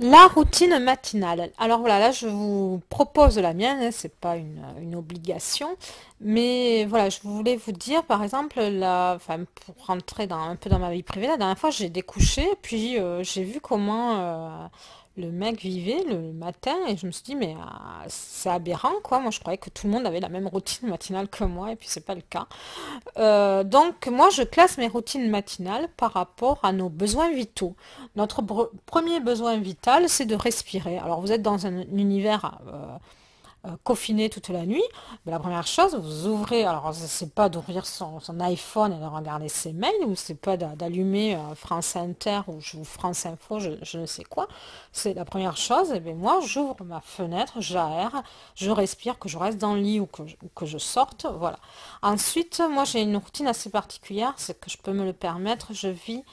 La routine matinale. Alors voilà, là je vous propose la mienne, hein, c'est pas une obligation, mais voilà, je voulais vous dire par exemple, enfin, pour rentrer un peu dans ma vie privée, la dernière fois j'ai découché, puis j'ai vu comment le mec vivait le matin, et je me suis dit, mais c'est aberrant quoi, moi je croyais que tout le monde avait la même routine matinale que moi, et puis c'est pas le cas. Donc moi je classe mes routines matinales par rapport à nos besoins vitaux. Notre premier besoin vital, c'est de respirer. Alors vous êtes dans un univers confiné toute la nuit. Mais la première chose, vous ouvrez, alors c'est pas d'ouvrir son iPhone et de regarder ses mails, ou c'est pas d'allumer France Inter ou France Info, je ne sais quoi. C'est la première chose, et bien moi j'ouvre ma fenêtre, j'aère, je respire, que je reste dans le lit ou que je sorte, voilà. Ensuite, moi j'ai une routine assez particulière, c'est que je peux me le permettre, je vis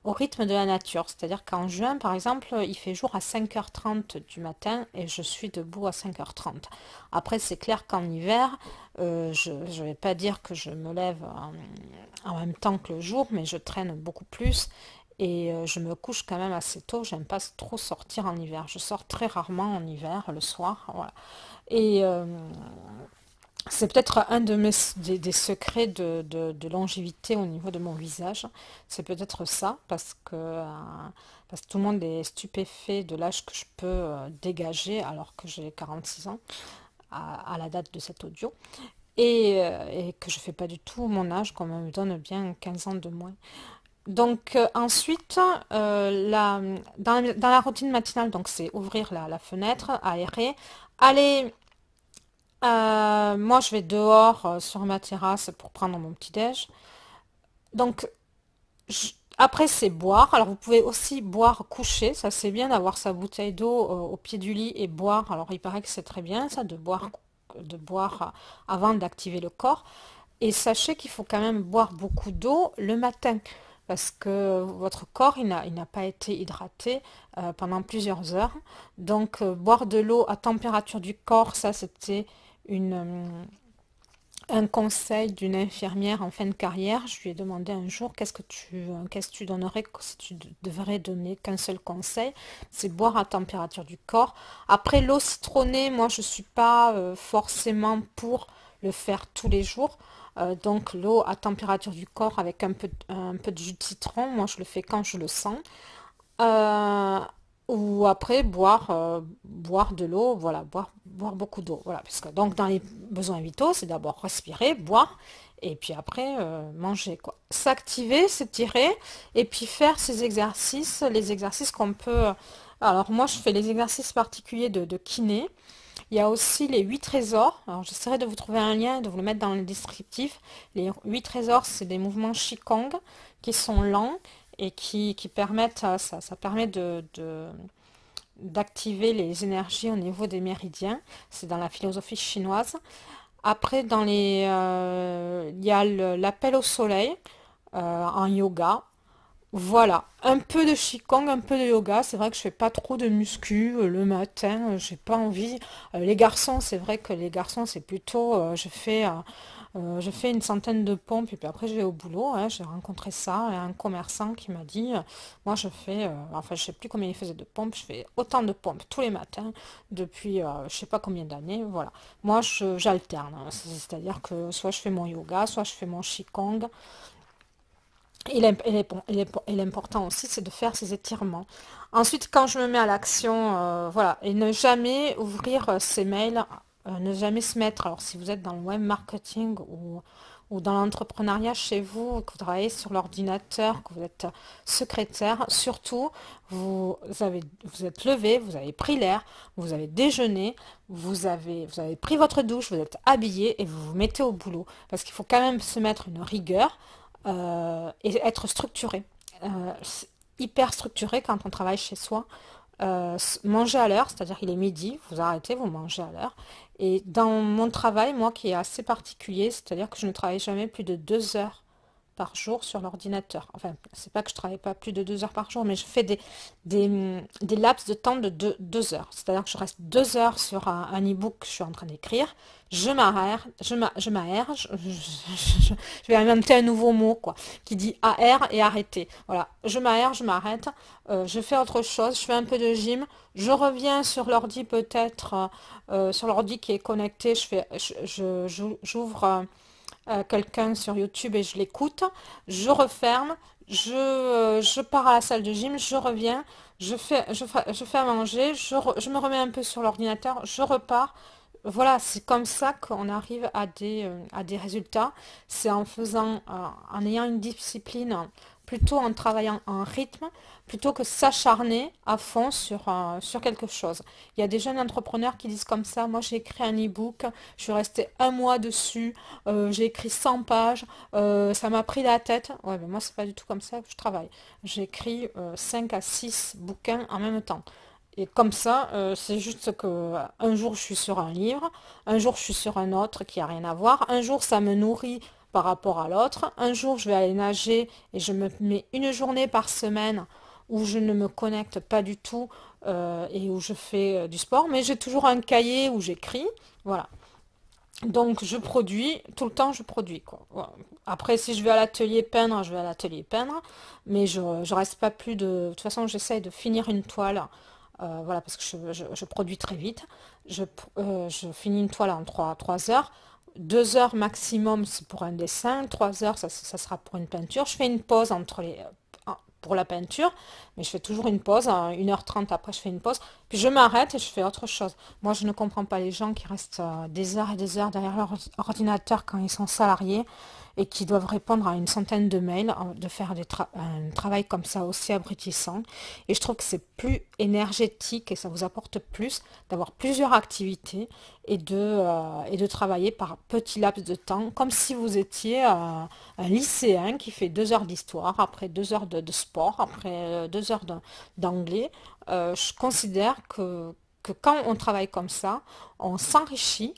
au rythme de la nature. C'est-à-dire qu'en juin, par exemple, il fait jour à 5h30 du matin et je suis debout à 5h30. Après, c'est clair qu'en hiver, je ne vais pas dire que je me lève en même temps que le jour, mais je traîne beaucoup plus. Et je me couche quand même assez tôt. J'aime pas trop sortir en hiver. Je sors très rarement en hiver, le soir. Voilà. Et c'est peut-être un des secrets de longévité au niveau de mon visage. C'est peut-être ça, parce que tout le monde est stupéfait de l'âge que je peux dégager, alors que j'ai 46 ans à la date de cet audio. Et que je ne fais pas du tout mon âge, qu'on me donne bien 15 ans de moins. Donc ensuite, dans la routine matinale, donc c'est ouvrir la fenêtre, aérer, aller moi, je vais dehors sur ma terrasse pour prendre mon petit-déj. Donc, après, c'est boire. Alors, vous pouvez aussi boire couché. Ça, c'est bien d'avoir sa bouteille d'eau au pied du lit et boire. Alors, il paraît que c'est très bien, ça, de boire avant d'activer le corps. Et sachez qu'il faut quand même boire beaucoup d'eau le matin. Parce que votre corps, il n'a pas été hydraté pendant plusieurs heures. Donc, boire de l'eau à température du corps, ça, c'était une, un conseil d'une infirmière en fin de carrière. Je lui ai demandé un jour qu'est-ce que tu donnerais si tu devrais donner qu'un seul conseil, c'est boire à température du corps. Après l'eau citronnée, moi je suis pas forcément pour le faire tous les jours. Donc l'eau à température du corps avec un peu de jus de citron, moi je le fais quand je le sens. Euh, ou après boire de l'eau, voilà, boire beaucoup d'eau. Voilà, parce que donc dans les besoins vitaux, c'est d'abord respirer, boire, et puis après manger, quoi. S'activer, s'étirer, et puis faire ces exercices, les exercices qu'on peut. Alors moi je fais les exercices particuliers de kiné. Il y a aussi les 8 trésors. Alors j'essaierai de vous trouver un lien et de vous le mettre dans le descriptif. Les 8 trésors, c'est des mouvements Qigong qui sont lents et qui permettent, ça permet d'activer les énergies au niveau des méridiens. C'est dans la philosophie chinoise. Après, il y a l'appel au soleil en yoga. Voilà, un peu de Qigong, un peu de yoga. C'est vrai que je fais pas trop de muscu le matin, j'ai pas envie. Les garçons, c'est vrai que les garçons, c'est plutôt, je fais une centaine de pompes et puis après je vais au boulot, hein. J'ai rencontré ça, un commerçant qui m'a dit, moi je fais, enfin je sais plus combien il faisait de pompes, je fais autant de pompes tous les matins depuis je sais pas combien d'années, voilà. Moi j'alterne, hein. C'est-à-dire que soit je fais mon yoga, soit je fais mon Qigong. Et l'important aussi, c'est de faire ces étirements. Ensuite, quand je me mets à l'action, voilà, et ne jamais ouvrir ses mails, ne jamais se mettre, alors si vous êtes dans le web marketing ou dans l'entrepreneuriat chez vous, que vous travaillez sur l'ordinateur, que vous êtes secrétaire, surtout, vous êtes levé, vous avez pris l'air, vous avez déjeuné, vous avez pris votre douche, vous êtes habillé et vous vous mettez au boulot. Parce qu'il faut quand même se mettre une rigueur et être structuré. C'est hyper structuré quand on travaille chez soi. Manger à l'heure, c'est-à-dire qu'il est midi, vous arrêtez, vous mangez à l'heure. Et dans mon travail, moi qui est assez particulier, c'est-à-dire que je ne travaille jamais plus de 2 heures par jour sur l'ordinateur. Enfin, c'est pas que je travaille pas plus de 2 heures par jour, mais je fais des laps de temps de 2 heures. C'est-à-dire que je reste 2 heures sur un e-book que je suis en train d'écrire. Je m'aère, je vais inventer un nouveau mot, quoi, qui dit AR et arrêter. Voilà, je m'aère, je m'arrête, je fais autre chose, je fais un peu de gym, je reviens sur l'ordi peut-être, sur l'ordi qui est connecté, j'ouvre quelqu'un sur YouTube et je l'écoute, je referme, je pars à la salle de gym, je reviens, je fais à manger, je me remets un peu sur l'ordinateur, je repars. Voilà, c'est comme ça qu'on arrive à des résultats. C'est en faisant, en ayant une discipline, plutôt en travaillant en rythme, plutôt que s'acharner à fond sur quelque chose. Il y a des jeunes entrepreneurs qui disent comme ça, moi j'ai écrit un e-book, je suis restée un mois dessus, j'ai écrit 100 pages, ça m'a pris la tête. Ouais, mais moi c'est pas du tout comme ça que je travaille. J'écris 5 à 6 bouquins en même temps. Et comme ça, c'est juste que un jour je suis sur un livre, un jour je suis sur un autre qui a rien à voir, un jour ça me nourrit par rapport à l'autre, un jour je vais aller nager et je me mets une journée par semaine où je ne me connecte pas du tout et où je fais du sport, mais j'ai toujours un cahier où j'écris, voilà. Donc je produis, tout le temps je produis quoi. Voilà. Après si je vais à l'atelier peindre, je vais à l'atelier peindre, mais je reste pas plus de toute façon j'essaye de finir une toile, voilà, parce que je produis très vite. Je finis une toile en 3 heures. 2 heures maximum, c'est pour un dessin. 3 heures, ça sera pour une peinture. Je fais une pause pour la peinture, mais je fais toujours une pause. 1h30 après, je fais une pause. Puis je m'arrête et je fais autre chose. Moi, je ne comprends pas les gens qui restent des heures et des heures derrière leur ordinateur quand ils sont salariés et qui doivent répondre à une centaine de mails, de faire un travail comme ça aussi abrutissant. Et je trouve que c'est plus énergétique et ça vous apporte plus d'avoir plusieurs activités et de travailler par petits laps de temps, comme si vous étiez un lycéen qui fait 2 heures d'histoire, après 2 heures de sport, après 2 heures d'anglais. Je considère que quand on travaille comme ça, on s'enrichit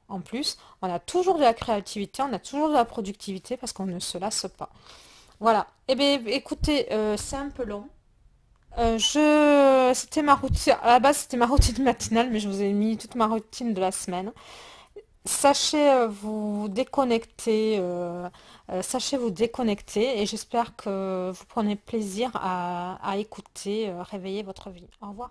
en plus, on a toujours de la créativité, on a toujours de la productivité parce qu'on ne se lasse pas. Voilà. Eh bien, écoutez, c'est un peu long. C'était ma routine, à la base c'était ma routine matinale, mais je vous ai mis toute ma routine de la semaine. Sachez vous déconnecter, sachez vous déconnecter et j'espère que vous prenez plaisir à écouter, réveiller votre vie. Au revoir.